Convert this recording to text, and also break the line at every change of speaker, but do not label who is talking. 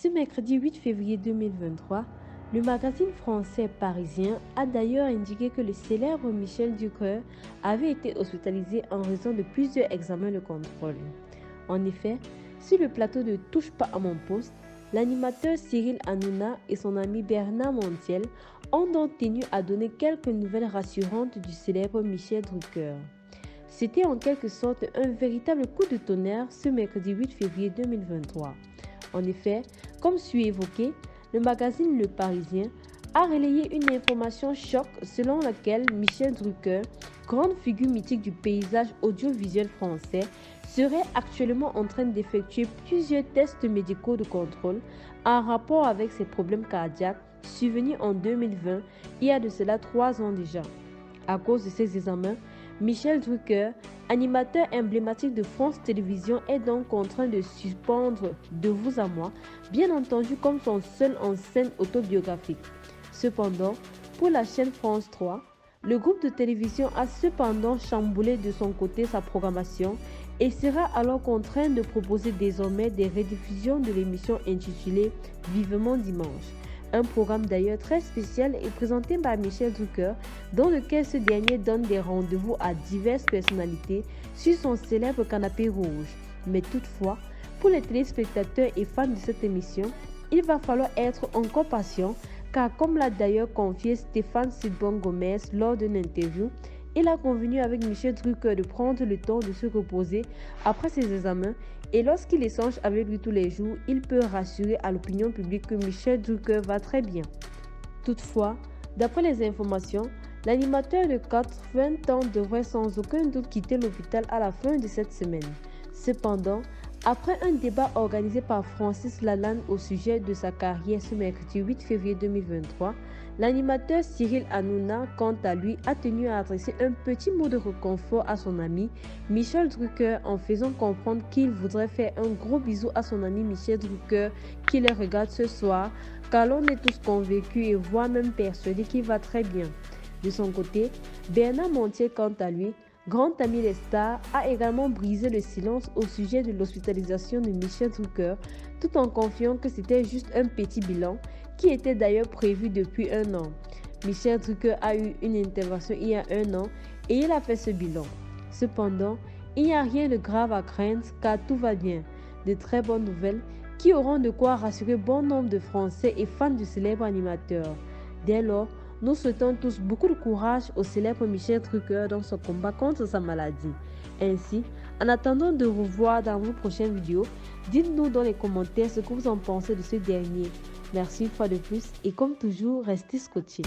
Ce mercredi 8 février 2023, le magazine français Parisien a d'ailleurs indiqué que le célèbre Michel Drucker avait été hospitalisé en raison de plusieurs examens de contrôle. En effet, sur le plateau de Touche pas à mon poste, l'animateur Cyril Hanouna et son ami Bernard Montiel ont donc tenu à donner quelques nouvelles rassurantes du célèbre Michel Drucker. C'était en quelque sorte un véritable coup de tonnerre ce mercredi 8 février 2023. En effet, comme suit évoqué, le magazine Le Parisien a relayé une information choc selon laquelle Michel Drucker, grande figure mythique du paysage audiovisuel français, serait actuellement en train d'effectuer plusieurs tests médicaux de contrôle en rapport avec ses problèmes cardiaques survenus en 2020, il y a de cela 3 ans déjà. À cause de ces examens, Michel Drucker, animateur emblématique de France Télévisions, est donc contraint de suspendre De vous à moi, bien entendu comme son seul en scène autobiographique. Cependant, pour la chaîne France 3, le groupe de télévision a cependant chamboulé de son côté sa programmation et sera alors contraint de proposer désormais des rediffusions de l'émission intitulée Vivement Dimanche. Un programme d'ailleurs très spécial est présenté par Michel Drucker, dans lequel ce dernier donne des rendez-vous à diverses personnalités sur son célèbre canapé rouge. Mais toutefois, pour les téléspectateurs et fans de cette émission, il va falloir être encore patient, car comme l'a d'ailleurs confié Stéphane Sidbon Gomez lors d'une interview, il a convenu avec Michel Drucker de prendre le temps de se reposer après ses examens et lorsqu'il échange avec lui tous les jours, il peut rassurer à l'opinion publique que Michel Drucker va très bien. Toutefois, d'après les informations, l'animateur de 80 ans devrait sans aucun doute quitter l'hôpital à la fin de cette semaine. Cependant, après un débat organisé par Francis Lalanne au sujet de sa carrière ce mercredi 8 février 2023, l'animateur Cyril Hanouna, quant à lui, a tenu à adresser un petit mot de réconfort à son ami Michel Drucker en faisant comprendre qu'il voudrait faire un gros bisou à son ami Michel Drucker qui les regarde ce soir, car l'on est tous convaincus et voire même persuadés qu'il va très bien. De son côté, Bernard Montiel, quant à lui, grand ami des stars, a également brisé le silence au sujet de l'hospitalisation de Michel Drucker, tout en confiant que c'était juste un petit bilan, qui était d'ailleurs prévu depuis 1 an. Michel Drucker a eu une intervention il y a 1 an et il a fait ce bilan. Cependant, il n'y a rien de grave à craindre car tout va bien. De très bonnes nouvelles qui auront de quoi rassurer bon nombre de Français et fans du célèbre animateur. Dès lors, nous souhaitons tous beaucoup de courage au célèbre Michel Drucker dans son combat contre sa maladie. Ainsi, en attendant de vous voir dans vos prochaines vidéos, dites-nous dans les commentaires ce que vous en pensez de ce dernier. Merci une fois de plus et comme toujours, restez scotchés.